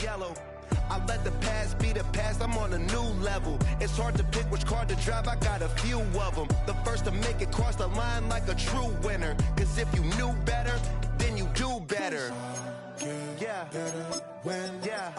yellow. I let the past be the past, I'm on a new level. It's hard to pick which car to drive, I got a few of them. The first to make it cross the line like a true winner. Cause if you knew better, then you do better. Yeah. Yeah.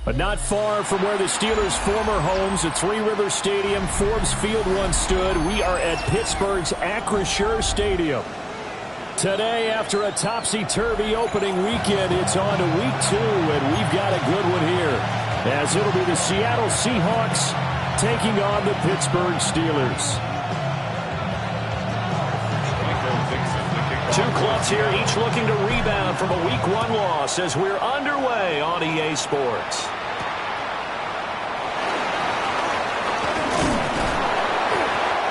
But not far from where the Steelers' former homes at Three Rivers Stadium, Forbes Field once stood, we are at Pittsburgh's Acrisure Stadium. Today, after a topsy-turvy opening weekend, it's on to week 2, and we've got a good one here, as it'll be the Seattle Seahawks taking on the Pittsburgh Steelers. Two clubs here, each looking to rebound from a Week 1 loss as we're underway on EA Sports.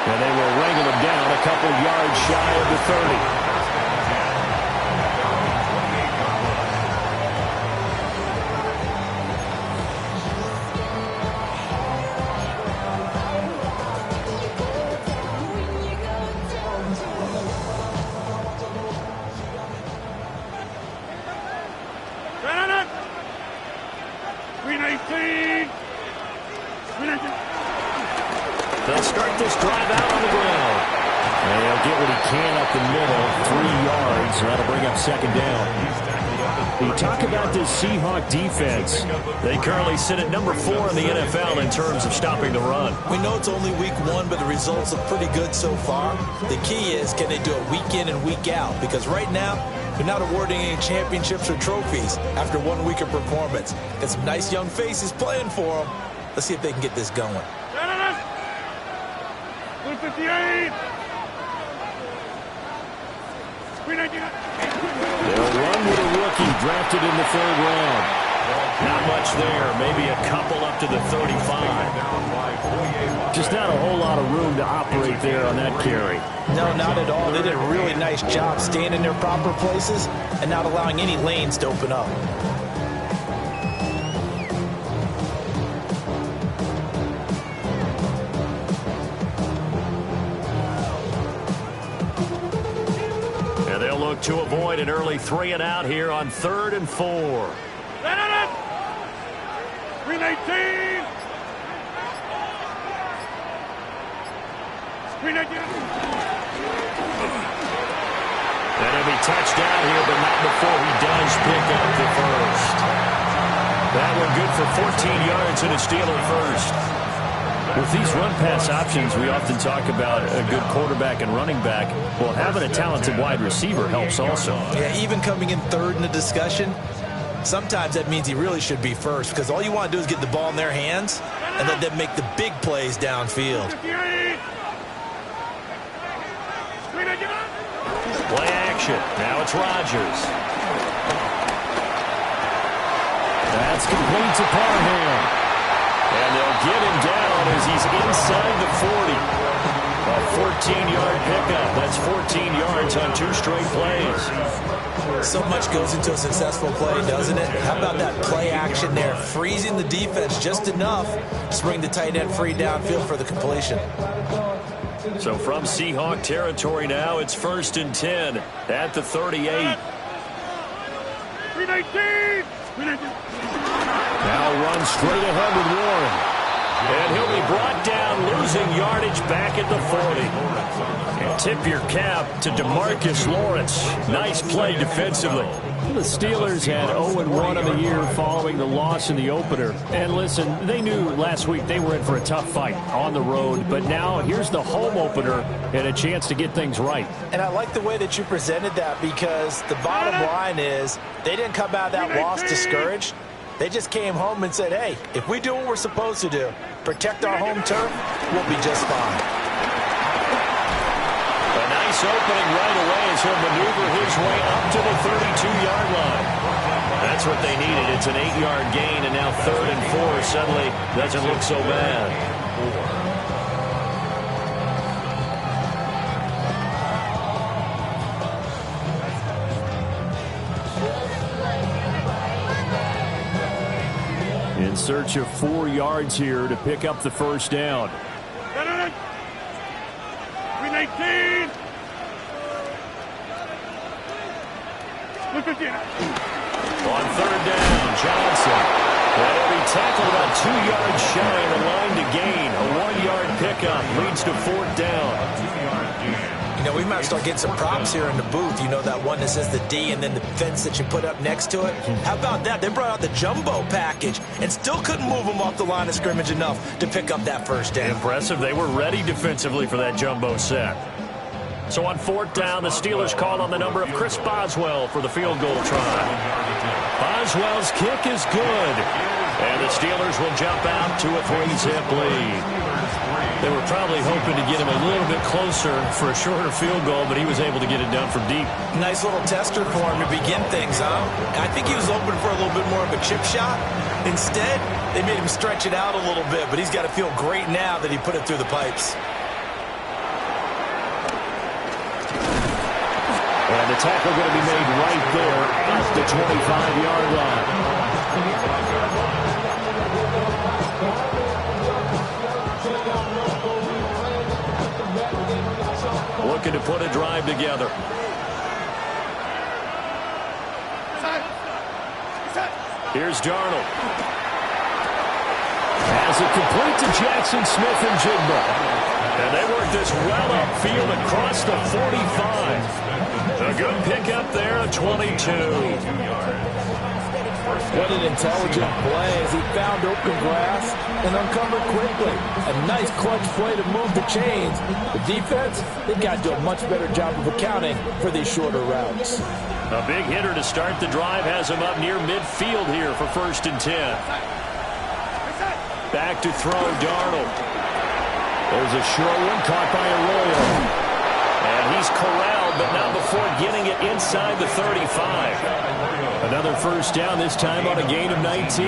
And they will wrangle them down a couple yards shy of the 30. They'll start this drive out on the ground. And he'll get what he can up the middle, 3 yards. That'll bring up second down. You talk about this Seahawk defense. They currently sit at number 4 in the NFL in terms of stopping the run. We know it's only week 1, but the results are pretty good so far. The key is, can they do it week in and week out? Because right now, they're not awarding any championships or trophies after 1 week of performance. Got some nice young faces playing for them. Let's see if they can get this going. 58. They'll run with a rookie drafted in the 3rd round. Not much there. Maybe a couple up to the 35. Just not a whole lot of room to operate there on that carry. No, not at all. They did a really nice job staying in their proper places and not allowing any lanes to open up. To avoid an early 3 and out here on 3rd and 4. Green 18. Green 18. And he'll be touchdown here, but not before he does pick up the first. That one good for 14 yards and a Steeler first. With these run-pass options, we often talk about a good quarterback and running back. Well, having a talented wide receiver helps also. Yeah, even coming in 3rd in the discussion, sometimes that means he really should be first, because all you want to do is get the ball in their hands and let them make the big plays downfield. Play action. Now it's Rodgers. That's complete to Parham. And they'll get him down as he's inside the 40. A 14-yard pickup. That's 14 yards on 2 straight plays. So much goes into a successful play, doesn't it? How about that play action there? Freezing the defense just enough to bring the tight end free downfield for the completion. So from Seahawk territory now, it's 1st and 10 at the 38. 319. Now runs straight ahead with Warren. And he'll be brought down, losing yardage back at the 40. And tip your cap to DeMarcus Lawrence. Nice play defensively. The Steelers had 0-1 on the year following the loss in the opener. And listen, they knew last week they were in for a tough fight on the road. But now here's the home opener and a chance to get things right. And I like the way that you presented that, because the bottom line is they didn't come out of that loss discouraged. They just came home and said, hey, if we do what we're supposed to do, protect our home turf, we'll be just fine. A nice opening right away as he'll maneuver his way up to the 32-yard line. That's what they needed. It's an 8-yard gain, and now 3rd and 4 suddenly doesn't look so bad. In search of 4 yards here to pick up the first down. 319. On third down, Johnson. That'll be tackled about 2 yards shy of the line to gain. A 1-yard pickup leads to 4th down. You know, we might start getting some props here in the booth. You know, that one that says the D and then the fence that you put up next to it? How about that? They brought out the jumbo package and still couldn't move them off the line of scrimmage enough to pick up that first down. Impressive. They were ready defensively for that jumbo set. So on 4th down, the Steelers call on the number of Chris Boswell for the field goal try. Boswell's kick is good. And the Steelers will jump out to a 3-zip lead. They were probably hoping to get him a little bit closer for a shorter field goal, but he was able to get it down from deep. Nice little tester for him to begin things, huh? I think he was hoping for a little bit more of a chip shot. Instead, they made him stretch it out a little bit, but he's got to feel great now that he put it through the pipes. And the tackle going to be made right there at the 25-yard line. Looking to put a drive together. Here's Darnold. Has it complete to Jackson Smith and Jigba. And they work this well upfield across the 45. A good pickup there at 22. What an intelligent play as he found open grass and uncovered quickly. A nice clutch play to move the chains. The defense, they've got to do a much better job of accounting for these shorter routes. A big hitter to start the drive has him up near midfield here for 1st and 10. Back to throw, Darnold. There's a short one caught by Arroyo. And he's corralled, but not before getting it inside the 35. Another first down, this time on a gain of 19.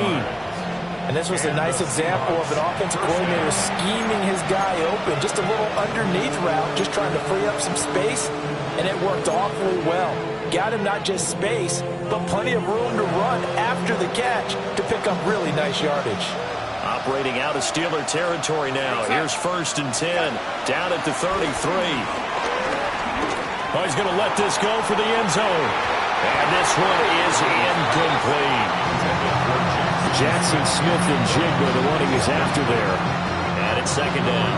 And this was a nice example of an offensive coordinator scheming his guy open. Just a little underneath route, just trying to free up some space, and it worked awfully well. Got him not just space, but plenty of room to run after the catch to pick up really nice yardage. Operating out of Steeler territory now. Here's 1st and 10, down at the 33. Oh, he's going to let this go for the end zone. And this one is incomplete. Jackson Smith and Jigba, the one he was after there. And it's 2nd down.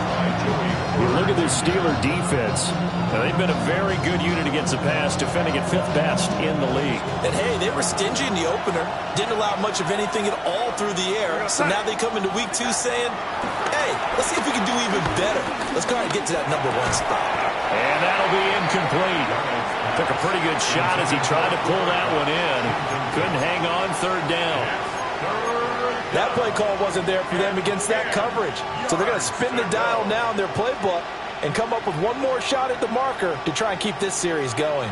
You look at this Steeler defense. Now, they've been a very good unit against the pass, defending at 5th best in the league. And, hey, they were stingy in the opener. Didn't allow much of anything at all through the air. So now they come into week 2 saying, hey, let's see if we can do even better. Let's go ahead and get to that number 1 spot. And that'll be incomplete. Took a pretty good shot as he tried to pull that one in. Couldn't hang on 3rd down. That play call wasn't there for them against that coverage. So they're going to spin the dial now in their playbook and come up with one more shot at the marker to try and keep this series going.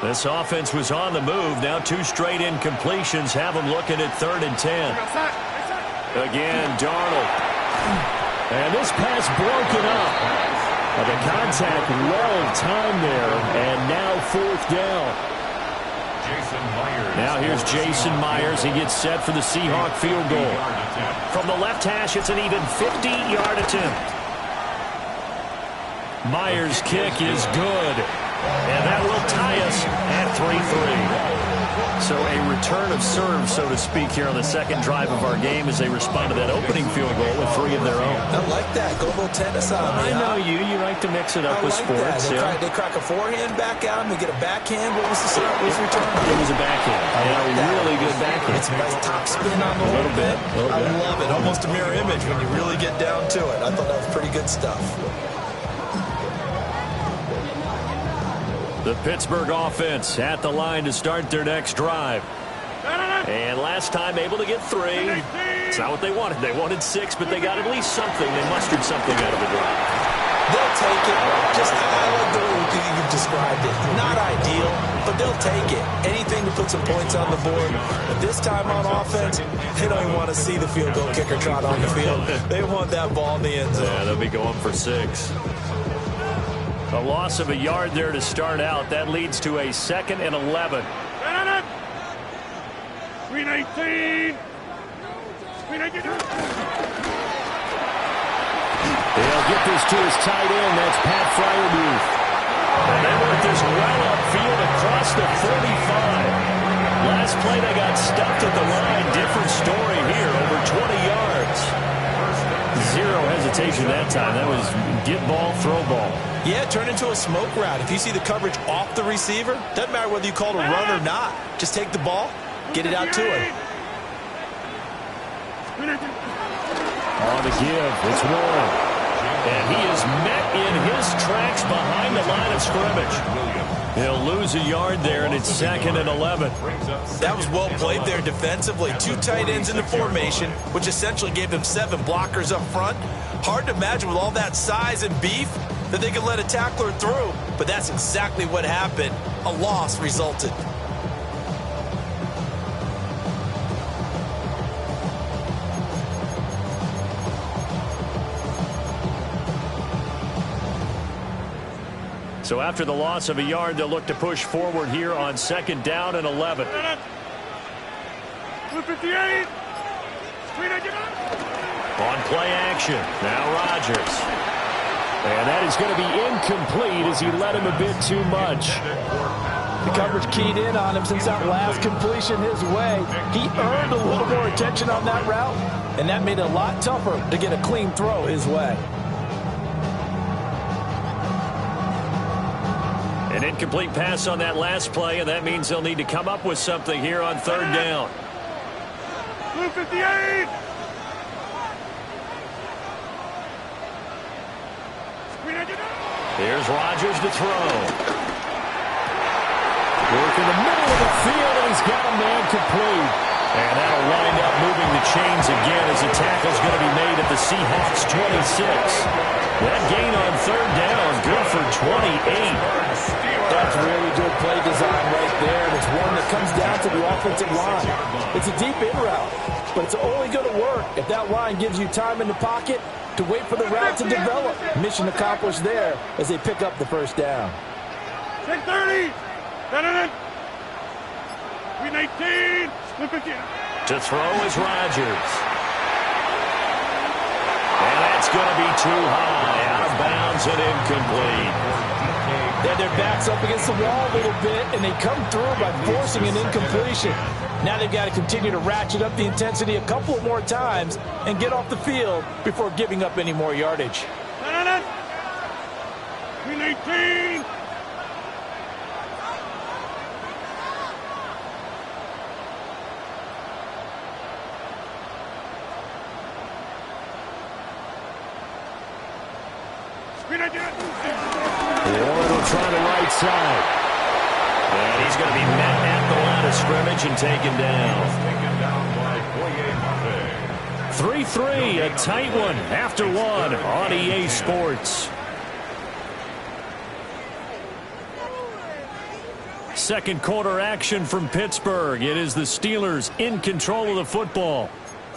This offense was on the move. Now 2 straight incompletions have them looking at 3rd and 10. Again, Darnold. And this pass broken up. The contact well timed there, and now 4th down. Now here's Jason Myers. He gets set for the Seahawk field goal. From the left hash, it's an even 50-yard attempt. Myers' kick is good. And that will tie us at 3-3. So a return of serve, so to speak, here on the 2nd drive of our game as they respond to that opening field goal with 3 of their own. I like that. Go a little tennis on me. I know you. You like to mix it up with sports. They crack a forehand back out and they get a backhand. What was the serve? What was the return? It was a backhand. A really good backhand. It's a nice top spin on the a little bit. I love it. Almost a mirror image when you really get down to it. I thought that was pretty good stuff. The Pittsburgh offense at the line to start their next drive. And last time able to get 3. It's not what they wanted. They wanted 6, but they got at least something. They mustered something out of the drive. They'll take it. Just I like the way you've described it. Not ideal, but they'll take it. Anything to put some points on the board. But this time on offense, they don't even want to see the field goal kicker trot on the field. They want that ball in the end zone. Yeah, they'll be going for 6. A loss of a yard there to start out. That leads to a 2nd and 11. Screen 18. Screen 18. They'll get this to his tight end. That's Pat Fryermuth. And they work this well upfield across the 45. Last play, they got stuffed at the line. Different story here, over 20 yards. Zero hesitation that time. That was get ball, throw ball. Yeah, turn into a smoke route. If you see the coverage off the receiver, doesn't matter whether you call it a run or not. Just take the ball, get it out to him. On the give, it's Warren. And he is met in his tracks behind the line of scrimmage. He'll lose a yard there, and it's 2nd and 11. That was well played there defensively. 2 tight ends in the formation, which essentially gave them 7 blockers up front. Hard to imagine with all that size and beef that they could let a tackler through. But that's exactly what happened. A loss resulted. So after the loss of a yard, they'll look to push forward here on 2nd down and 11. 58. On play action, now Rodgers. And that is going to be incomplete as he led him a bit too much. The coverage keyed in on him since that last completion his way. He earned a little more attention on that route, and that made it a lot tougher to get a clean throw his way. An incomplete pass on that last play, and that means they'll need to come up with something here on 3rd down. 58. Here's Rodgers to throw. Work in the middle of the field, and he's got a man complete. And that'll wind up moving the chains again as the tackle's going to be made at the Seahawks 26. That gain on 3rd down, good for 28. That's really good play design right there, and it's one that comes down to the offensive line. It's a deep in route, but it's only going to work if that line gives you time in the pocket to wait for the route to develop. Mission accomplished there as they pick up the 1st down. 10-30. 18. To throw is Rodgers. And that's going to be too high, out of bounds and incomplete. They had their backs up against the wall a little bit, and they come through by forcing an incompletion. Now they've got to continue to ratchet up the intensity a couple more times and get off the field before giving up any more yardage. 18. Warren will try the right side. And he's going to be met at the line of scrimmage and taken down. 3-3, a tight one after one on EA Sports. Second quarter action from Pittsburgh. It is the Steelers in control of the football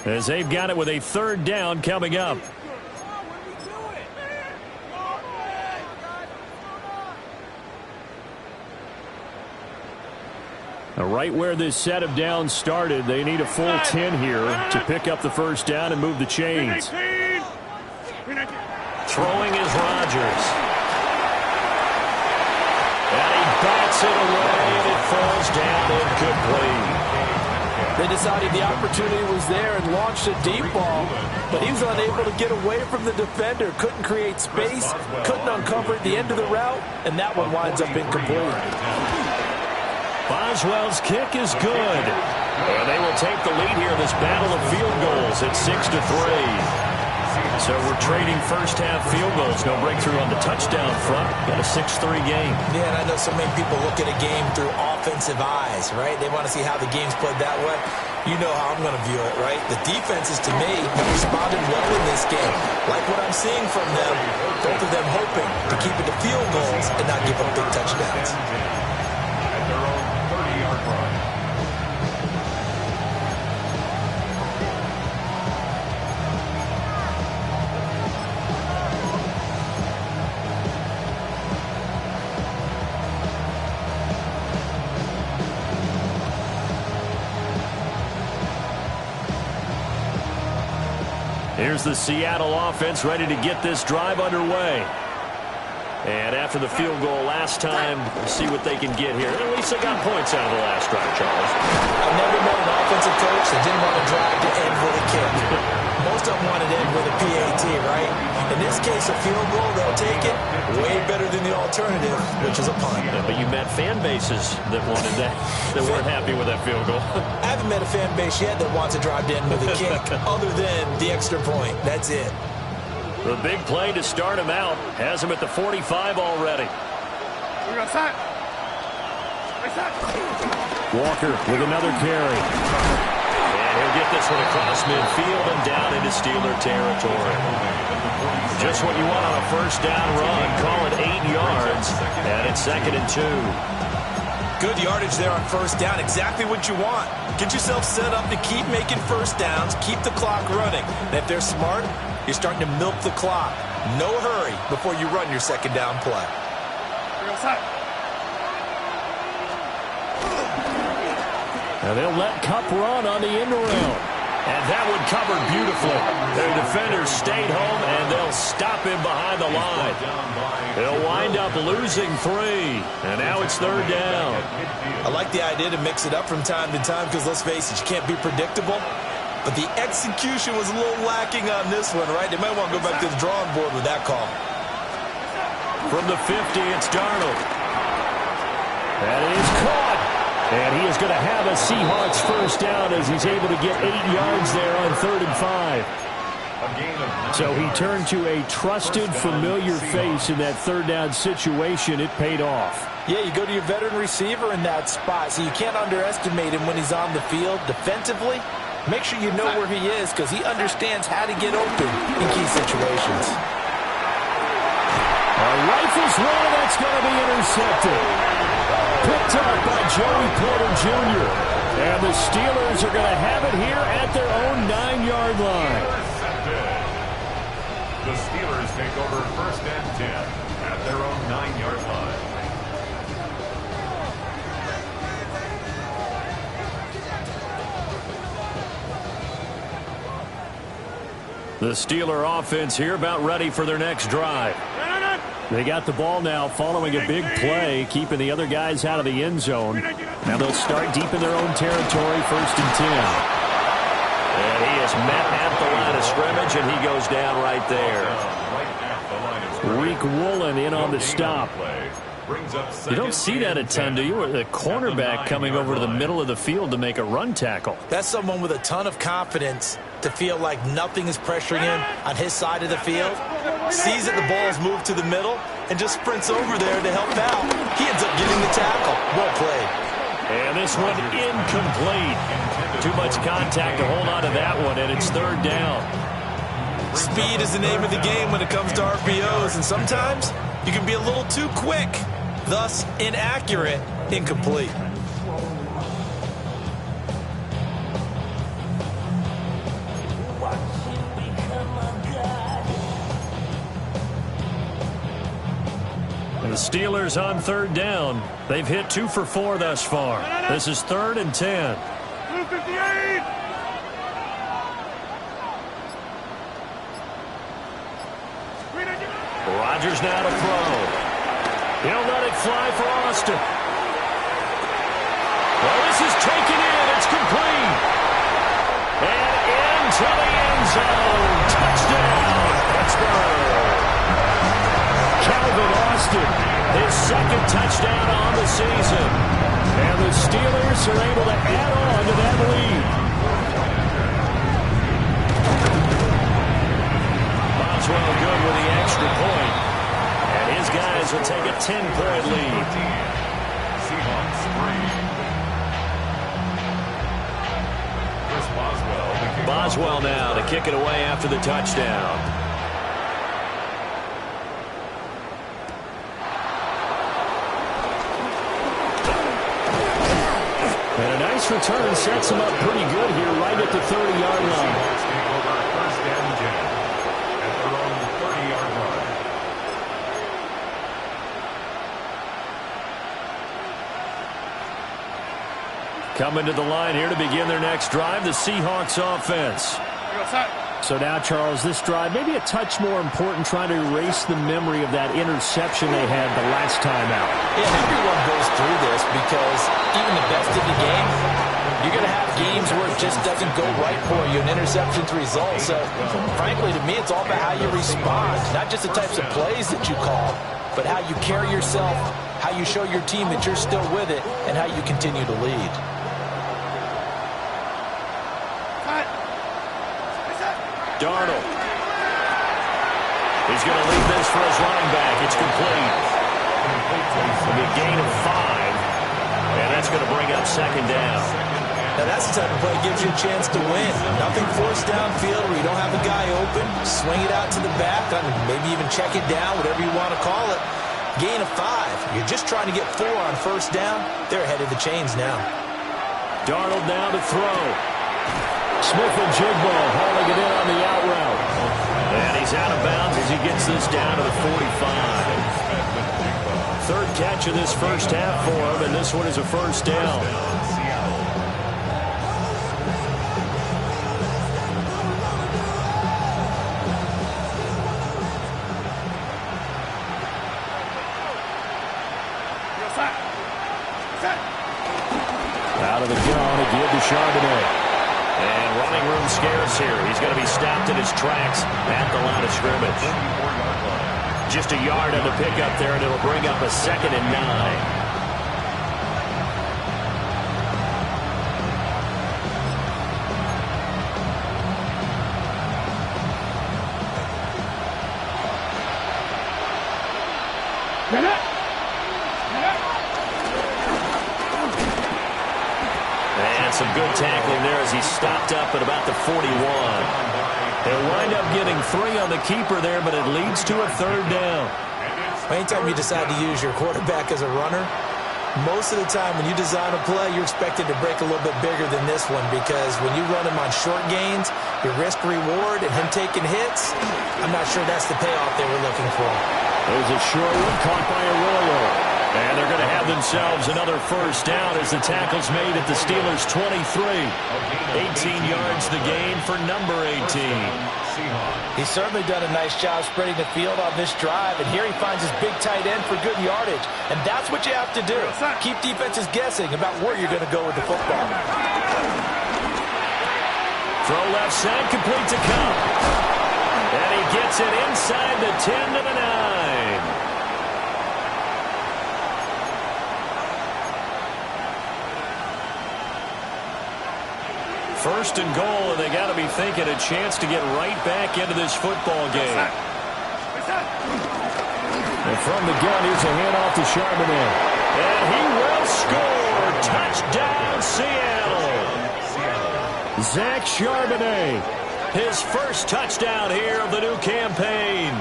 as they've got it with a 3rd down coming up. Right where this set of downs started, they need a full 10 here to pick up the 1st down and move the chains. Throwing is Rodgers. And he bats it away, and it falls down incomplete. They decided the opportunity was there and launched a deep ball, but he was unable to get away from the defender, couldn't create space, couldn't uncover at the end of the route, and that one winds up incomplete. Boswell's kick is good. And they will take the lead here in this battle of field goals at 6-3. So we're trading first-half field goals. No breakthrough on the touchdown front. Got a 6-3 game. Yeah, and I know so many people look at a game through offensive eyes, right? They want to see how the game's played that way. You know how I'm going to view it, right? The defenses, to me, have responded well in this game. Like what I'm seeing from them, both of them hoping to keep it to field goals and not give up big touchdowns. Here's the Seattle offense ready to get this drive underway. And after the field goal last time, we'll see what they can get here. At least they got points out of the last drive, Charles. I've never met an offensive coach that didn't want to drive to end with a kick. Most of them wanted to end with a PAT, right? In this case, a field goal, they'll take it. Way better than the alternative, which is a punt. Yeah, but you met fan bases that wanted that, that weren't happy with that field goal. I haven't met a fan base yet that wants to drive to end with a kick, other than the extra point. That's it. The big play to start him out has him at the 45 already. Walker with another carry. And he'll get this one across midfield and down into Steeler territory. Just what you want on a first down run. Call it 8 yards. And it's 2nd and 2. Good yardage there on first down. Exactly what you want. Get yourself set up to keep making first downs. Keep the clock running. And if they're smart, you're starting to milk the clock. No hurry before you run your second down play. And they'll let Kupp run on the end around. And that one covered beautifully. Their defenders stayed home, and they'll stop him behind the line. They'll wind up losing 3. And now it's 3rd down. I like the idea to mix it up from time to time because, let's face it, you can't be predictable. But the execution was a little lacking on this one, right? They might want to go back to the drawing board with that call. From the 50, it's Darnold. That is caught. And he is going to have a Seahawks first down as he's able to get 8 yards there on 3rd and 5. So he turned to a trusted, familiar face in that 3rd down situation. It paid off. Yeah, you go to your veteran receiver in that spot, so you can't underestimate him when he's on the field defensively. Make sure you know where he is because he understands how to get open in key situations. A rifles one that's going to be intercepted. Picked up by Joey Porter Jr. And the Steelers are going to have it here at their own 9-yard line. The Steelers take over 1st and 10 at their own 9-yard line. The Steeler offense here about ready for their next drive. They got the ball now following a big play, keeping the other guys out of the end zone. Now they'll start deep in their own territory, 1st and 10. And he is met at the line of scrimmage, and he goes down right there. Reek Woolen in on the stop. You don't see that a ton, do you? The cornerback coming over to the middle of the field to make a run tackle. That's someone with a ton of confidence to feel like nothing is pressuring him on his side of the field. Sees that the ball's moved to the middle and just sprints over there to help out. He ends up getting the tackle. Well played. And this one incomplete. Too much contact to hold on to that one, and it's 3rd down. Speed is the name of the game when it comes to RPOs, and sometimes you can be a little too quick, thus inaccurate, incomplete. And the Steelers on 3rd down. They've hit 2 for 4 thus far. This is 3rd and 10. 258. Rodgers now to throw. He'll let it fly for Austin. Well, this is taken in. It's complete. And into the end zone. Touchdown, Pittsburgh. Calvin Austin, his 2nd touchdown on the season. And the Steelers are able to add on to that lead. Boswell good with the extra point. And his guys will take a 10-point lead. Seahawks 3. Boswell now to kick it away after the touchdown. And a nice return sets him up pretty good here right at the 30-yard line. Take over 1st and 10 at their own 30-yard line. Coming to the line here to begin their next drive, the Seahawks offense. So now, Charles, this drive maybe a touch more important, trying to erase the memory of that interception they had the last time out. Yeah, everyone goes through this because even the best in the game, you're going to have games where it just doesn't go right for you, and interceptions result. So, frankly, to me, it's all about how you respond, not just the types of plays that you call, but how you carry yourself, how you show your team that you're still with it, and how you continue to lead. Darnold. He's going to leave this for his running back. It's complete. It'll be a gain of 5, and that's going to bring up second down. Now, that's the type of play that gives you a chance to win. Nothing forced downfield where you don't have a guy open. Swing it out to the back, maybe even check it down, whatever you want to call it. Gain of 5. You're just trying to get 4 on first down. They're ahead of the chains now. Darnold now to throw. Smith-Njigba hauling it in on the out route. And he's out of bounds as he gets this down to the 45. Third catch of this first half for him, and this one is a first down. Out of the gun, again to Charbonnet. And running room scarce here. He's going to be stopped in his tracks at the line of scrimmage. Just a yard on the pickup there, and it'll bring up a 2nd and 9. Some good tackling there as he stopped up at about the 41. They'll wind up getting 3 on the keeper there, but it leads to a 3rd down. Anytime you decide to use your quarterback as a runner, most of the time when you design a play, you're expected to break a little bit bigger than this one, because when you run him on short gains, your risk-reward and him taking hits, I'm not sure that's the payoff they were looking for. There's a short one caught by Arroyo. And they're going to have themselves another first down as the tackle's made at the Steelers' 23. 18 yards the gain for number 18. He's certainly done a nice job spreading the field on this drive, and here he finds his big tight end for good yardage. And that's what you have to do. Keep defenses guessing about where you're going to go with the football. Throw left side, complete to Cup. And he gets it inside the 10 to the 9. First and goal, and they got to be thinking a chance to get right back into this football game. And from the gun, here's a handoff to Charbonnet. And he will score. Touchdown, Seattle. Zach Charbonnet, his first touchdown here of the new campaign.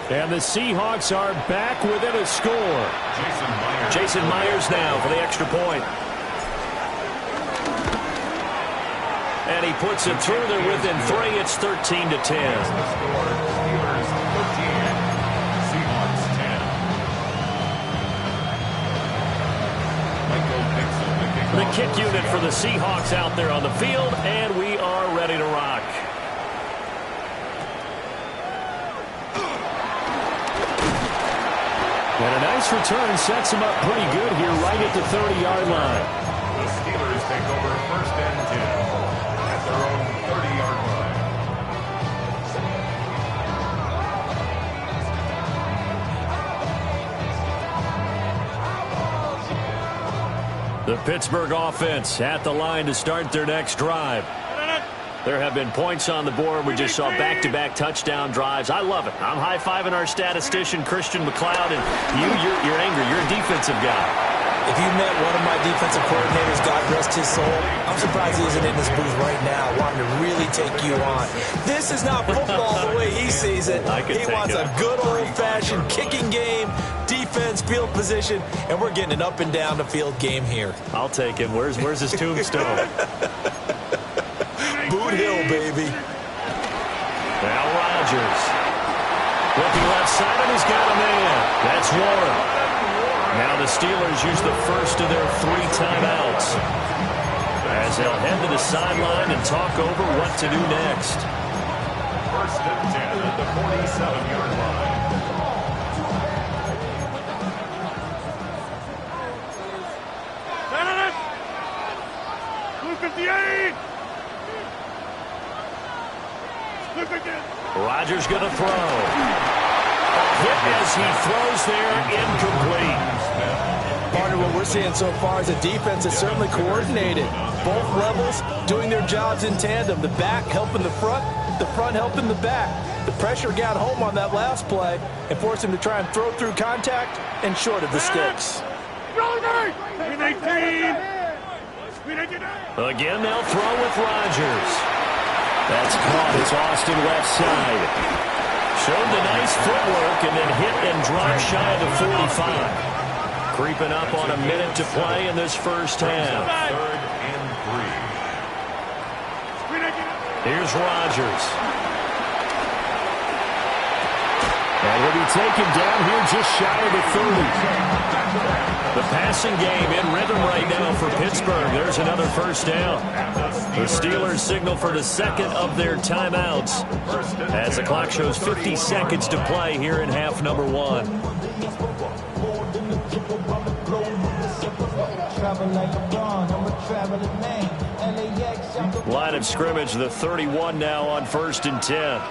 And the Seahawks are back within a score. Jason Myers now for the extra point. And he puts it through there within 3. It's 13 to 10. The kick unit for the Seahawks out there on the field, and we are ready to rock. And a nice return sets him up pretty good here right at the 30-yard line. The Steelers take over 1st and 10. Their own 30-yard line. The Pittsburgh offense at the line to start their next drive. There have been points on the board. We just saw back-to-back touchdown drives. I love it. I'm high-fiving our statistician, Christian McLeod, and you're angry. You're a defensive guy. If you met one of my defensive coordinators, God rest his soul, I'm surprised he isn't in this booth right now wanting to really take you on. This is not football the way he sees it. He wants a good old-fashioned kicking game, defense, field position, and we're getting an up-and-down-the-field game here. I'll take him. Where's his tombstone? Boot Hill, baby. Now Rodgers. Looking left side, and he's got a man. That's Warren. Now the Steelers use the first of their 3 timeouts as they'll head to the sideline and talk over what to do next. First and 10 at the 47-yard line. Blue 58! Blue 58! Rodgers going to throw. Hit as he throws there, incomplete. Partner, what we're seeing so far is the defense is certainly coordinated. Both levels doing their jobs in tandem. The back helping the front helping the back. The pressure got home on that last play and forced him to try and throw through contact and short of the sticks. Again, they'll throw with Rodgers. That's caught. It's Austin left side. Showed the nice footwork and then hit and drop shy of the 45. Creeping up on a minute to play in this first half. Third and 3. Here's Rodgers. And he'll be taken down here just shy of the 30. The passing game in rhythm right now for Pittsburgh. There's another first down. The Steelers signal for the second of their timeouts as the clock shows 50 seconds to play here in half number 1. Line of scrimmage, the 31 now on first and 10.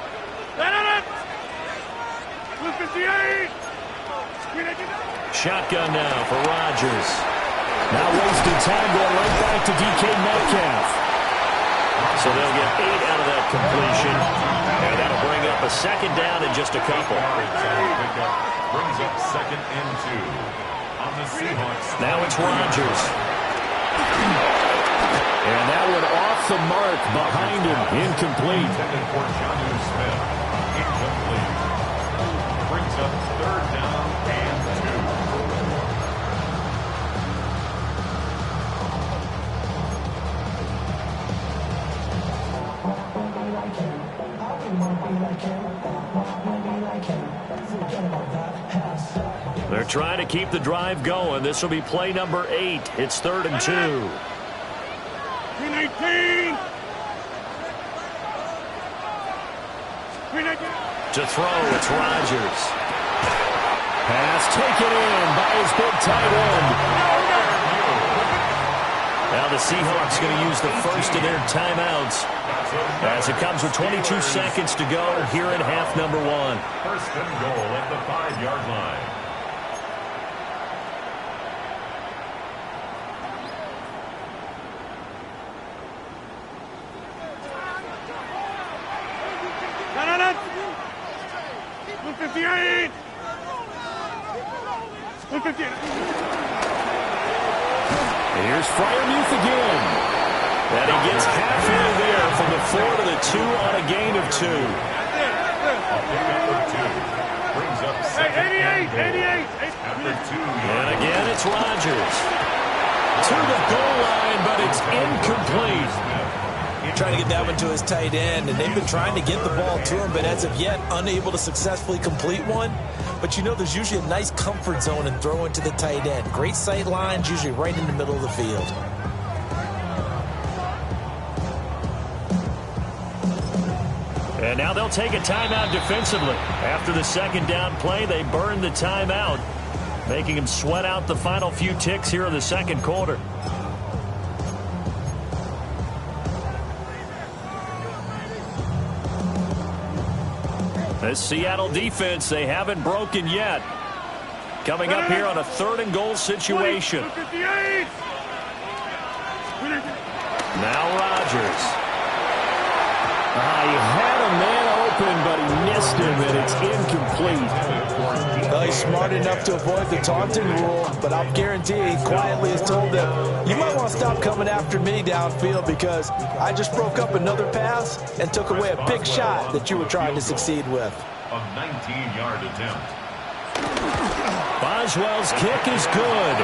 Shotgun now for Rodgers. Now wasting time going right back to DK Metcalf. So they'll get 8 out of that completion. And that'll bring up a second down in just a couple. Brings up second and 2 on the Seahawks. Now it's Rodgers. And that one off the mark behind him. Incomplete. Intended for Jonnu Smith. Incomplete. Brings up third down and 2. They're trying to keep the drive going. This will be play number 8. It's third and 2. 319! To throw, it's Rodgers. Pass taken in by his big tight end. Now the Seahawks going to use the first of their timeouts as it comes with 22 seconds to go here in half number 1. First and goal at the 5-yard line. Blue 58! Blue 58! Here's Freiermuth again. And he gets halfway there from the 4 to the 2 on a gain of 2. Brings up second 88! after 2 yards. And again, it's Rodgers. To the goal line, but it's incomplete. Trying to get that one to his tight end, and they've been trying to get the ball to him, but as of yet, unable to successfully complete one. But you know, there's usually a nice comfort zone in throwing to the tight end. Great sight lines, usually right in the middle of the field. And now they'll take a timeout defensively. After the second down play, they burn the timeout, making him sweat out the final few ticks here in the second quarter. This Seattle defense, they haven't broken yet. Coming up here on a third and goal situation. Now Rodgers. He had a man open, but he missed him, and it's incomplete. Well, he's smart enough to avoid the taunting rule, but I'll guarantee he quietly has told them, you might want to stop coming after me downfield because I just broke up another pass and took away a big shot that you were trying to succeed with. A 19-yard attempt. Boswell's kick is good,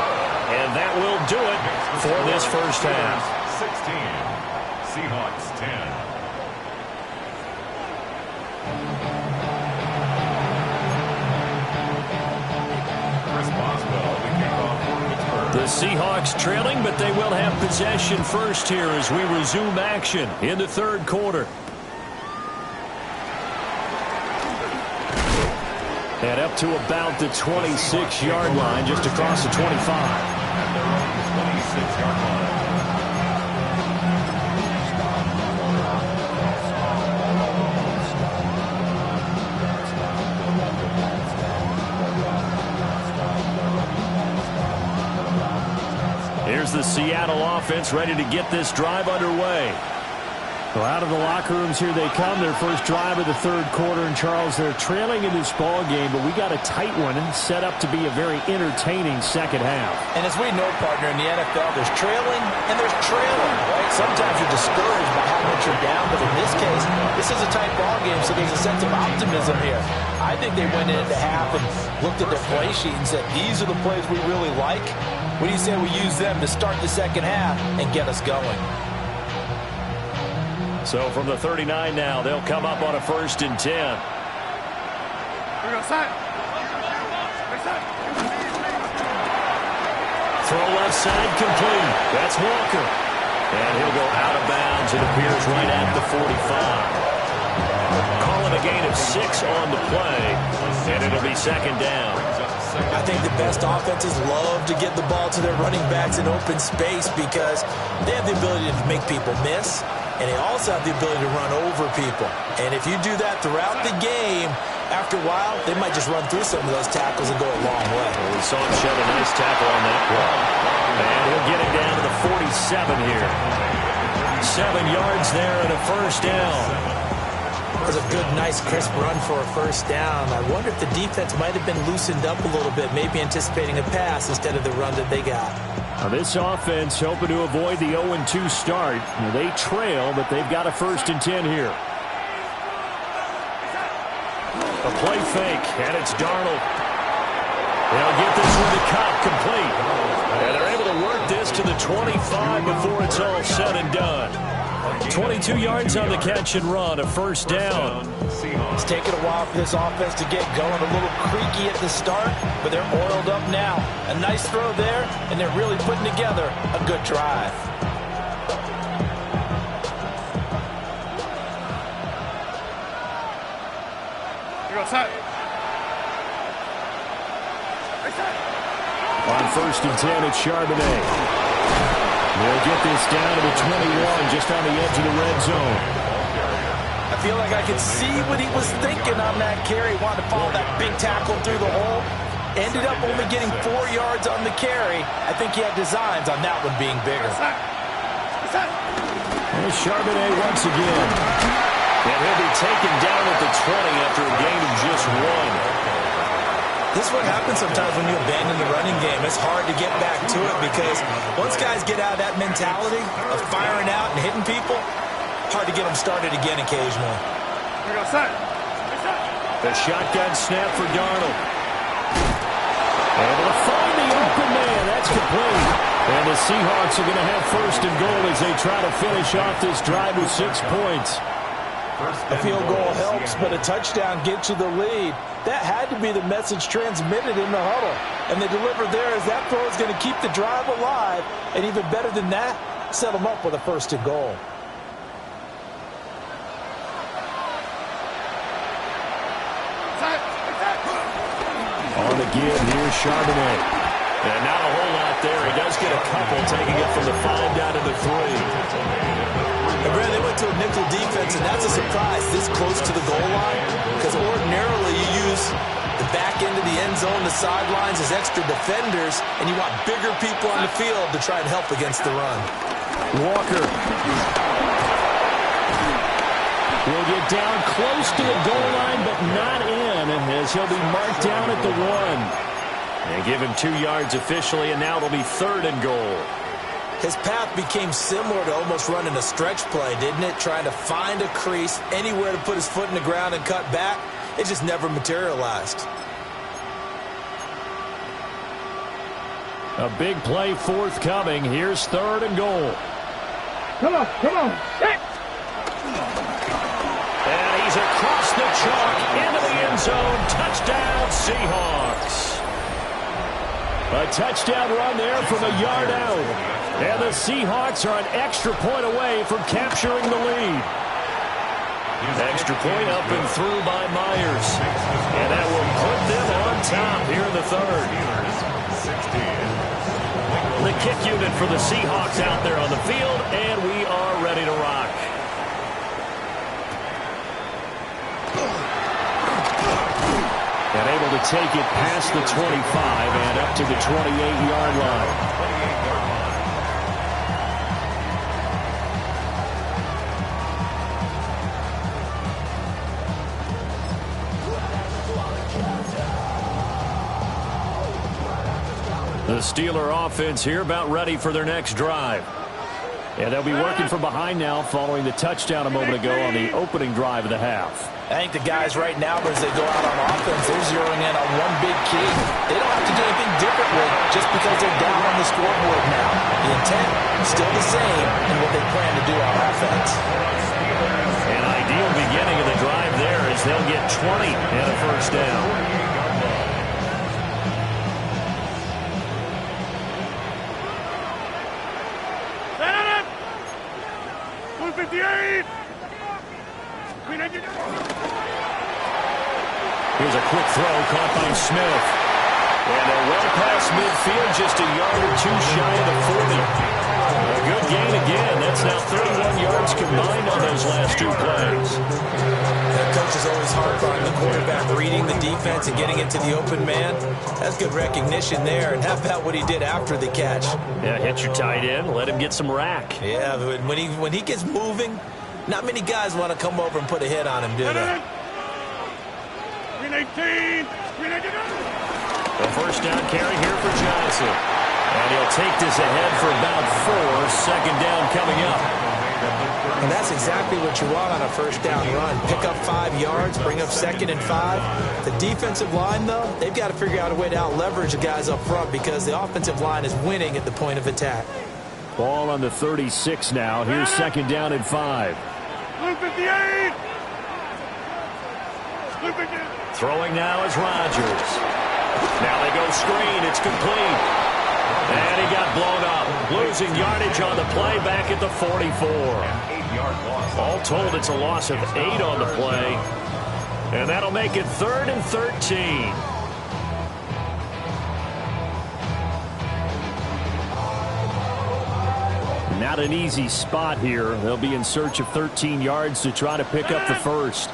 and that will do it for this first half. 16, Seahawks 10. The Seahawks trailing, but they will have possession first here as we resume action in the third quarter. And up to about the 26-yard line, just across the 25. At their own 26-yard line. Here's the Seattle offense ready to get this drive underway. Well, out of the locker rooms here they come. Their first drive of the third quarter. And, Charles, they're trailing in this ball game, but we got a tight one set up to be a very entertaining second half. And as we know, partner, in the NFL, there's trailing and there's trailing, right? Sometimes you're discouraged by how much you're down, but in this case, this is a tight ball game, so there's a sense of optimism here. I think they went into half and looked at their play sheet and said, these are the plays we really like. What do you say we use them to start the second half and get us going? So from the 39 now, they'll come up on a 1st and 10. Throw left side complete. That's Walker. And he'll go out of bounds. It appears right at the 45. Calling a gain of 6 on the play. And it'll be second down. I think the best offenses love to get the ball to their running backs in open space because they have the ability to make people miss. And they also have the ability to run over people. And if you do that throughout the game, after a while, they might just run through some of those tackles and go a long way. Well, we saw him shed a nice tackle on that play. And he'll get it down to the 47 here. 7 yards there and a first down. It was a good, nice, crisp run for a first down. I wonder if the defense might have been loosened up a little bit, maybe anticipating a pass instead of the run that they got. Now this offense hoping to avoid the 0-2 start. Now they trail, but they've got a 1st and 10 here. A play fake, and it's Darnold. They'll get this with the Cup complete. And they're able to work this to the 25 before it's all said and done. 22 yards on the catch and run, a first down. It's taken a while for this offense to get going, a little creaky at the start, but they're oiled up now. A nice throw there, and they're really putting together a good drive. On 1st and 10, it's Charbonnet. They'll get this down to the 21, just on the edge of the red zone. I feel like I could see what he was thinking on that carry. Wanted to follow that big tackle through the hole. Ended up only getting 4 yards on the carry. I think he had designs on that one being bigger. There's Charbonnet once again. And he'll be taken down at the 20 after a gain of just 1. This is what happens sometimes when you abandon the running game. It's hard to get back to it because once guys get out of that mentality of firing out and hitting people, hard to get them started again occasionally. The shotgun snap for Darnold. Able to find the open man. That's complete. And the Seahawks are going to have 1st and goal as they try to finish off this drive with 6 points. A field goal helps, but a touchdown gets you the lead. That had to be the message transmitted in the huddle. And they delivered there as that throw is going to keep the drive alive. And even better than that, set them up with a 1st and goal. On the give, here's Charbonnet. And not a whole lot there. He does get a couple, taking it from the 5 down to the 3. And Brad, they went to a nickel defense, and that's a surprise this close to the goal line. Because ordinarily you use the back end of the end zone, the sidelines as extra defenders, and you want bigger people on the field to try and help against the run. Walker will get down close to the goal line, but not in, as he'll be marked down at the 1. They give him 2 yards officially, and now it'll be 3rd and goal. His path became similar to almost running a stretch play, didn't it? Trying to find a crease, anywhere to put his foot in the ground and cut back. It just never materialized. A big play forthcoming. Here's 3rd and goal. Come on. And he's across the chalk into the end zone. Touchdown, Seahawks. A touchdown run there from a yard out. And the Seahawks are an extra point away from capturing the lead. Extra point up and through by Myers. And that will put them on top here in the third. The kick unit for the Seahawks out there on the field, and we are ready to rock. And able to take it past the 25 and up to the 28-yard line. The Steeler offense here about ready for their next drive. And they'll be working from behind now following the touchdown a moment ago on the opening drive of the half. I think the guys right now, as they go out on offense, they're zeroing in on one big key. They don't have to do anything differently just because they're down on the scoreboard now. The intent is still the same in what they plan to do on offense. An ideal beginning of the drive there is they'll get 20 and a first down. 58. Here's a quick throw caught by Smith. And they're well past midfield, just a yard or two shy of the 40. A good gain again. That's now 31 yards combined on those last two plays. The coach is always hard on the quarterback reading the defense and getting it to the open man. That's good recognition there. And how about what he did after the catch? Yeah, hit your tight end, let him get some rack. Yeah, when he gets moving, not many guys want to come over and put a hit on him, do they? The first down carry here for Johnson. And he'll take this ahead for about 4. Second down coming up. And that's exactly what you want on a first down run. Pick up 5 yards, bring up 2nd and 5. The defensive line, though, they've got to figure out a way to out-leverage the guys up front because the offensive line is winning at the point of attack. Ball on the 36 now. Here's second down and 5. Throwing now is Rodgers. Now they go screen. It's complete. And he got blown up. Losing yardage on the play back at the 44. All told, it's a loss of 8 on the play. And that'll make it 3rd and 13. Not an easy spot here. They'll be in search of 13 yards to try to pick up the first.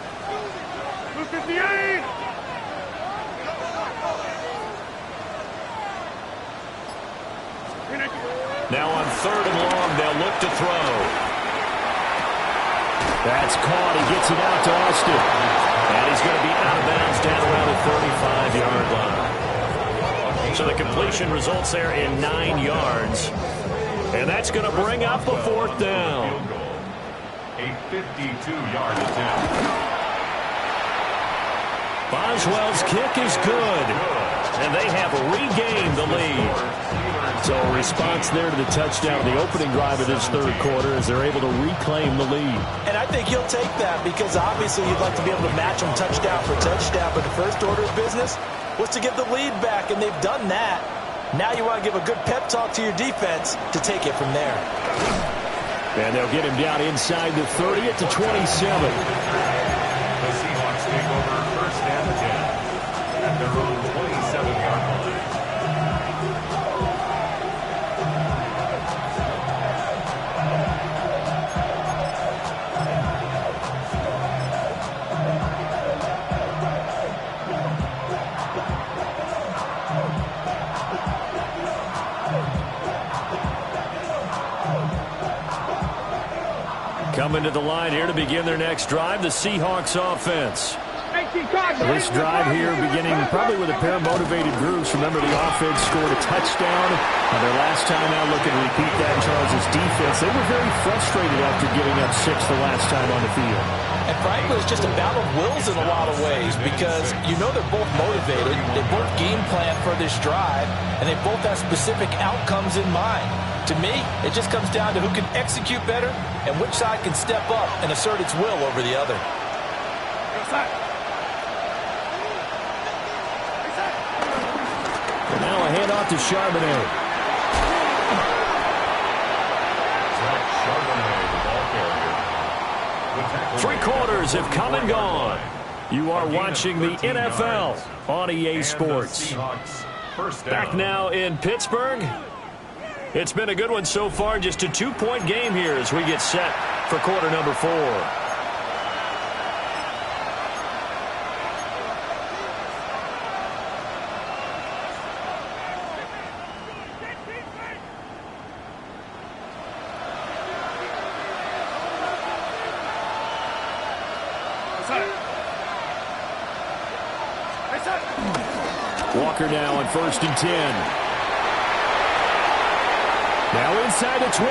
Now on 3rd and long, they'll look to throw. That's caught. He gets it out to Austin. And he's going to be out of bounds down around the 35-yard line. So the completion results there in 9 yards. And that's going to bring up a 4th down. A 52-yard attempt. Boswell's kick is good. And they have regained the lead. So a response there to the touchdown, the opening drive of this 3rd quarter, as they're able to reclaim the lead. And I think he'll take that because obviously you'd like to be able to match them touchdown for touchdown. But the first order of business was to get the lead back, and they've done that. Now you want to give a good pep talk to your defense to take it from there. And they'll get him down inside the 30 at the 27. The Seahawks take over 1st and 10 at their own 27-yard line. Coming to the line here to begin their next drive, the Seahawks offense. This drive here beginning probably with a pair of motivated groups. Remember, the offense scored a touchdown their last time out. Looking to repeat that in Charles' defense. They were very frustrated after giving up 6 the last time on the field. And frankly, it's just a battle of wills in a lot of ways because you know they're both motivated. They both game plan for this drive, and they both have specific outcomes in mind. To me, it just comes down to who can execute better and which side can step up and assert its will over the other. And now a handoff to Charbonnet. 3 quarters players have come and gone. You are watching the NFL on EA Sports. Back now in Pittsburgh. It's been a good one so far. Just a 2-point game here as we get set for quarter number 4. Walker now on 1st and 10. Now inside the 25.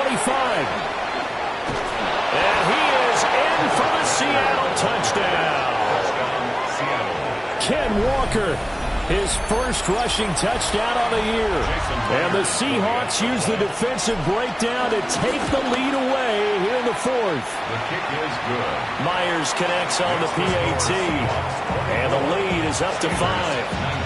And he is in for the Seattle touchdown. Ken Walker, his first rushing touchdown on the year. And the Seahawks use the defensive breakdown to take the lead away here in the 4th. The kick is good. Myers connects on the PAT. And the lead is up to 5.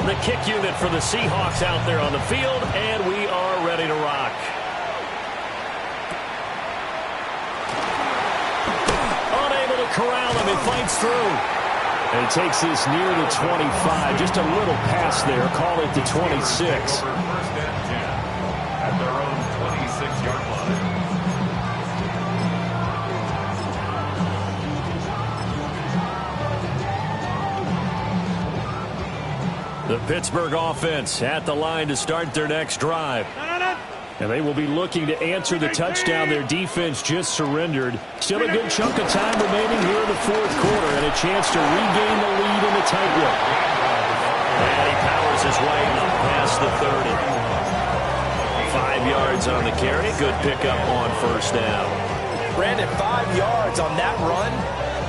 The kick unit for the Seahawks out there on the field, and we are ready to rock. Unable to corral him, it fights through. And it takes this near the 25, just a little pass there, call it the 26. First and 10 at their own 26-yard line. The Pittsburgh offense at the line to start their next drive. And they will be looking to answer the touchdown their defense just surrendered. Still a good chunk of time remaining here in the 4th quarter and a chance to regain the lead in the tightrope. And he powers his way up past the 30. 5 yards on the carry. Good pickup on 1st down. Brandon, 5 yards on that run.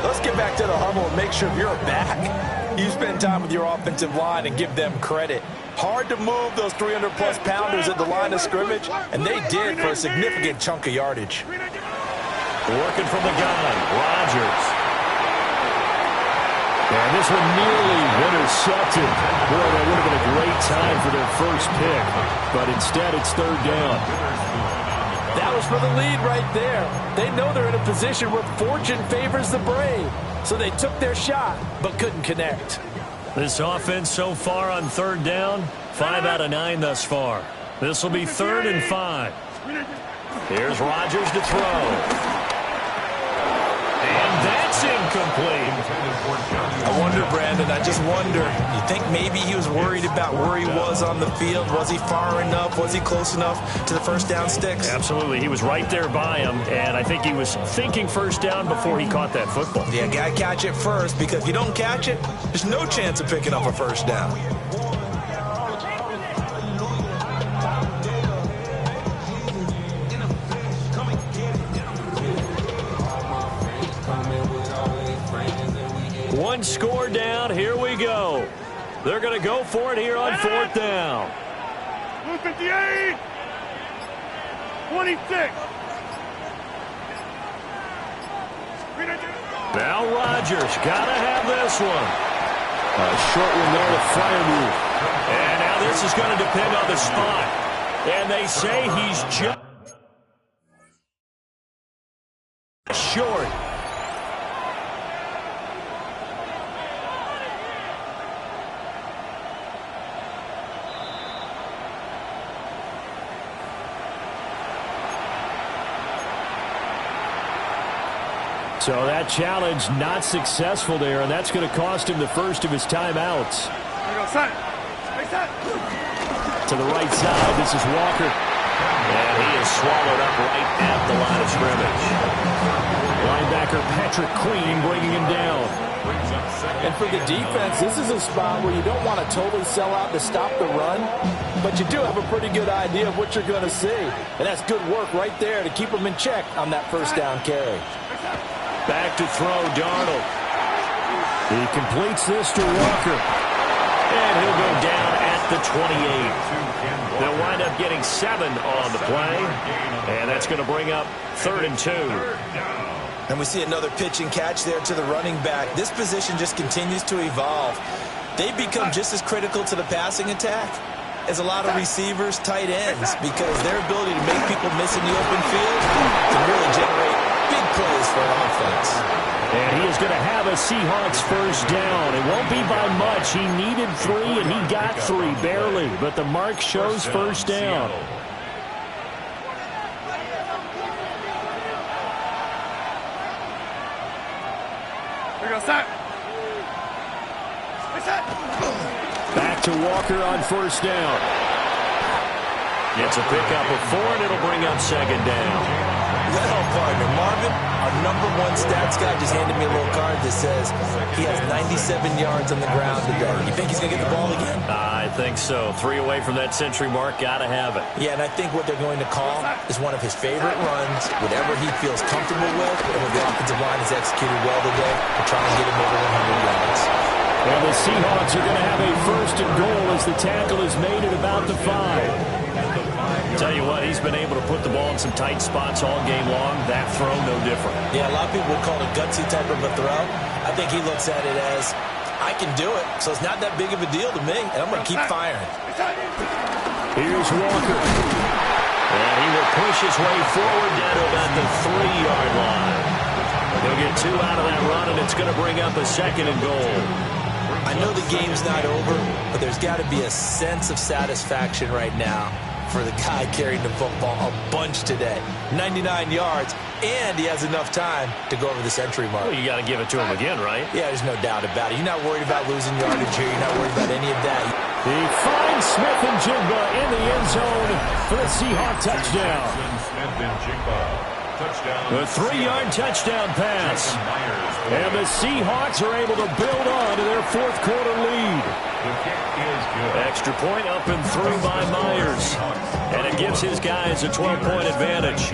Let's get back to the huddle and make sure you're back. You spend time with your offensive line and give them credit. Hard to move those 300-plus pounders at the line of scrimmage, and they did for a significant chunk of yardage. Working from the gun, Rodgers. And this one nearly intercepted. Boy, that would have been a great time for their first pick, but instead it's 3rd down. That was for the lead right there. They know they're in a position where fortune favors the brave. So they took their shot, but couldn't connect. This offense so far on 3rd down, 5 out of 9 thus far. This will be 3rd and 5. Here's Rodgers to throw. And that's incomplete. I wonder, Brandon, I just wonder, you think maybe he was worried about where he was on the field? Was he far enough? Was he close enough to the 1st down sticks? Absolutely. He was right there by him, and I think he was thinking 1st down before he caught that football. Yeah, got to catch it first, because if you don't catch it, there's no chance of picking up a 1st down. One score down. Here we go. They're going to go for it here on 4th down. 58, 26. Now Rodgers got to have this one. A short one there with Freiermuth. And now this is going to depend on the spot. And they say he's just short. So that challenge not successful there, and that's going to cost him the first of his timeouts. To the right side, this is Walker. And he is swallowed up right at the line of scrimmage. Linebacker Patrick Queen bringing him down. And for the defense, this is a spot where you don't want to totally sell out to stop the run, but you do have a pretty good idea of what you're going to see. And that's good work right there to keep them in check on that 1st down carry. Back to throw, Darnold. He completes this to Walker. And he'll go down at the 28. They'll wind up getting 7 on the play. And that's going to bring up 3rd and 2. And we see another pitch and catch there to the running back. This position just continues to evolve. They become just as critical to the passing attack is a lot of receivers, tight ends, because their ability to make people miss in the open field can really generate big plays for an offense. And he is going to have a Seahawks first down. It won't be by much. He needed 3, and he got 3, barely. But the mark shows first down. Back to Walker on first down. Gets a pickup of 4, and it'll bring up second down. Well, partner, Marvin, our #1 stats guy just handed me a little card that says he has 97 yards on the ground today. You think he's going to get the ball again? I think so. 3 away from that century mark. Got to have it. Yeah, and I think what they're going to call is one of his favorite runs, whatever he feels comfortable with, and what the offensive line has executed well today to try and get him over 100 yards. And the Seahawks are going to have a first and goal as the tackle is made at about the 5. Tell you what, he's been able to put the ball in some tight spots all game long. That throw, no different. Yeah, a lot of people would call it a gutsy type of a throw. I think he looks at it as, I can do it, so it's not that big of a deal to me, and I'm going to keep firing. Here's Walker. And he will push his way forward down to about the 3-yard line. He'll get 2 out of that run, and it's going to bring up a second and goal. I know the game's not over, but there's got to be a sense of satisfaction right now for the guy carrying the football a bunch today. 99 yards, and he has enough time to go over the century mark. Well, you got to give it to him again, right? Yeah, there's no doubt about it. You're not worried about losing yardage here. You're not worried about any of that. He finds Smith and Jigba in the end zone for the Seahawk touchdown. Smith and Jigba. A 3-yard touchdown pass. And the Seahawks are able to build on to their fourth-quarter lead. Extra point up and through by Myers. And it gives his guys a 12-point advantage.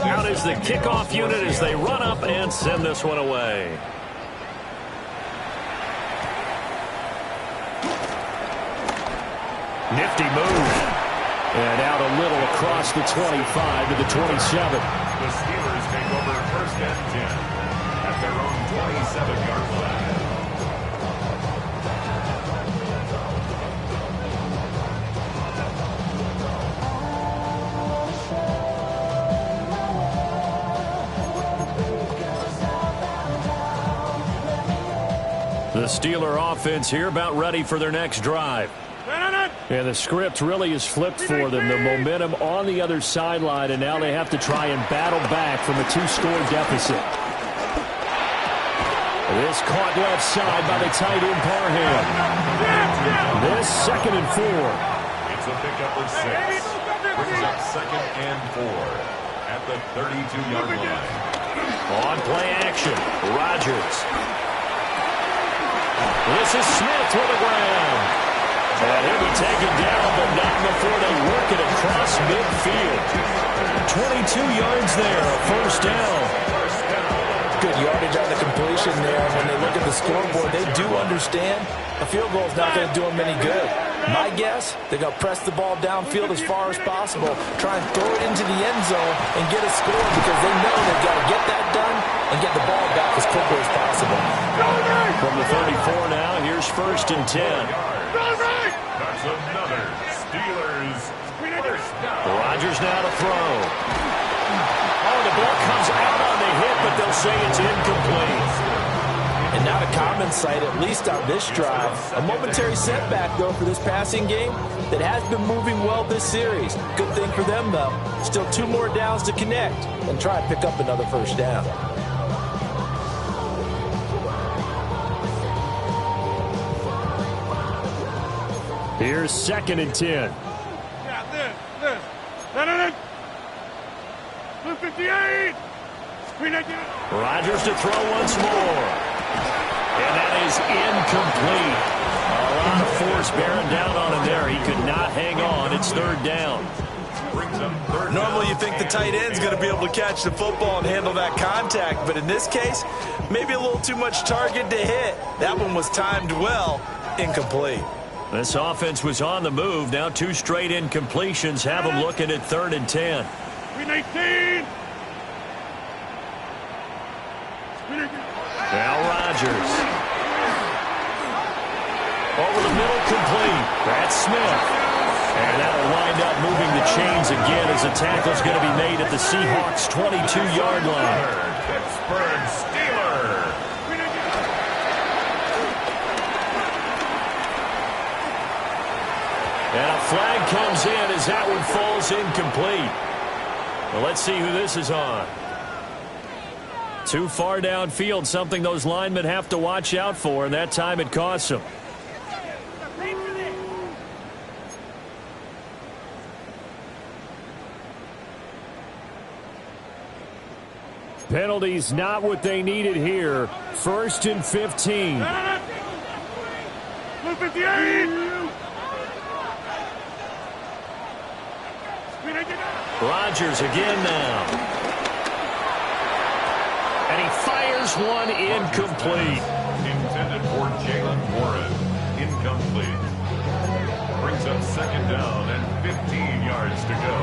Out is the kickoff unit as they run up and send this one away. Nifty move. And out a little across the 25 to the 27. The Steelers take over first and 10 at their own 27-yard line. The Steeler offense here about ready for their next drive. And the script really is flipped for them. The momentum on the other sideline, and now they have to try and battle back from a 2-score deficit. This caught left side by the tight end Parham. This 2nd and 4. It's a pickup of 6. Brings up 2nd and 4 at the 32-yard line. On play action, Rodgers. This is Smith to the ground. And he'll be taken down, but not before they work it across midfield. 22 yards there, a first down. Good yardage on the completion there. When they look at the scoreboard, they do understand a field goal is not going to do them any good. My guess, they're going to press the ball downfield as far as possible, try and throw it into the end zone and get a score because they know they've got to get that done and get the ball back as quickly as possible. From the 34 now, here's 1st and 10. That's another Steelers first down. Rodgers now to throw. Oh, the ball comes out on the hit, but they'll say it's incomplete. And not a common sight, at least on this drive. A momentary setback, though, for this passing game that has been moving well this series. Good thing for them, though. Still 2 more downs to connect and try to pick up another first down. Here's 2nd and 10. Yeah, this. No. Blue 58. Rodgers to throw once more. And that is incomplete. A lot of force bearing down on him there. He could not hang on. It's 3rd down. Normally you think the tight end's going to be able to catch the football and handle that contact, but in this case, maybe a little too much target to hit. That one was timed well, incomplete. This offense was on the move. Now 2 straight incompletions have them looking at 3rd and 10. Green 18. Now Rodgers. Over the middle, complete. That's Smith. And that'll wind up moving the chains again as a tackle's going to be made at the Seahawks' 22-yard line. Pittsburgh Steelers. And a flag comes in as that one falls incomplete. Well, let's see who this is on. Too far downfield, something those linemen have to watch out for, and that time it costs them. Penalties not what they needed here. 1st and 15. Blue 58. Rodgers again now. And he fires one incomplete. Intended for Jalen Warren. Incomplete. Brings up 2nd down and 15 yards to go.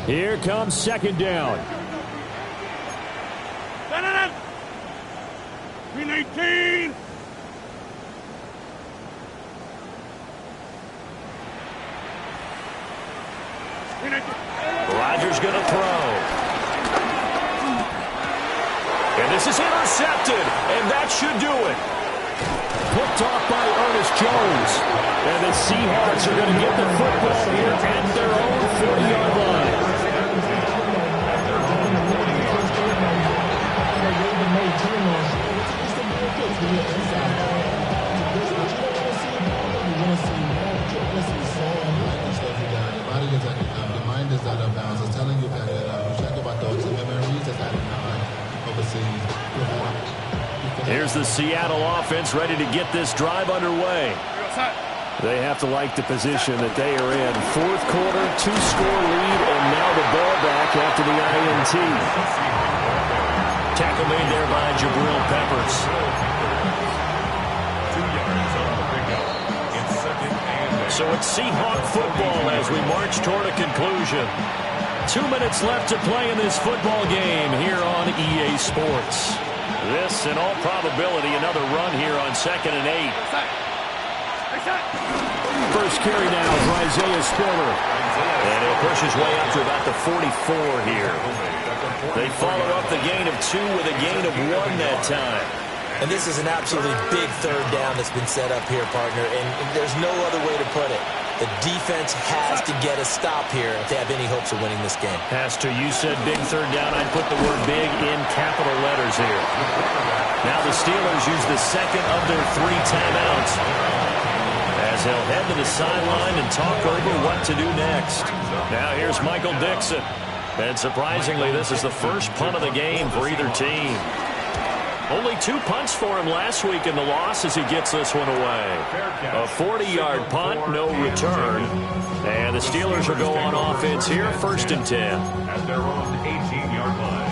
Here comes 2nd down. 319. Rodgers going to throw. And this is intercepted, and that should do it. Picked off by Ernest Jones. And the Seahawks are going to get the football here at their own 40-yard line. The mind is out of bounds. It's telling you that you check about those memories that's out of bounds overseas. Here's the Seattle offense ready to get this drive underway. They have to like the position that they are in. 4th quarter, 2-score lead, and now the ball back after the INT. Tackle made there by Jabril Peppers. 2 yards on the pickup. It's 2nd and 8. So it's Seahawk football as we march toward a conclusion. 2 minutes left to play in this football game here on EA Sports. This, in all probability, another run here on 2nd and 8. First carry now for Isaiah Spiller. And he'll push his way up to about the 44 here. They follow up the gain of 2 with a gain of 1 that time. And this is an absolutely big 3rd down that's been set up here, partner, and there's no other way to put it. The defense has to get a stop here if they have any hopes of winning this game. Has to. You said big 3rd down. I'd put the word big in capital letters here. Now the Steelers use the 2nd of their 3 timeouts as they'll head to the sideline and talk over what to do next. Now here's Michael Dixon. And surprisingly, this is the first punt of the game for either team. Only 2 punts for him last week in the loss as he gets this one away. A 40-yard punt, no return. And the Steelers will go on offense here, 1st and 10. At their own 18-yard line.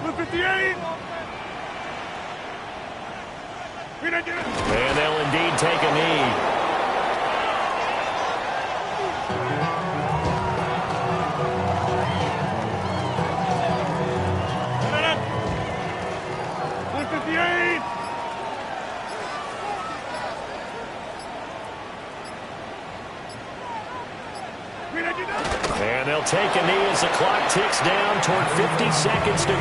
Blue 58. And they'll indeed take a knee. And they'll take a knee as the clock ticks down toward 50 seconds to go.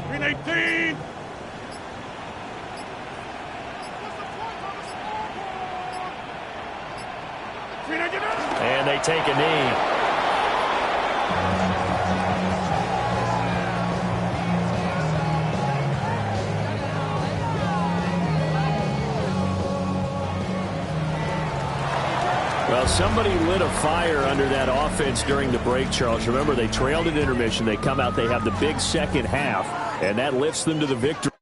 319. And they take a knee. Well, somebody lit a fire under that offense during the break, Charles. Remember, they trailed at intermission. They come out, they have the big second half, and that lifts them to the victory.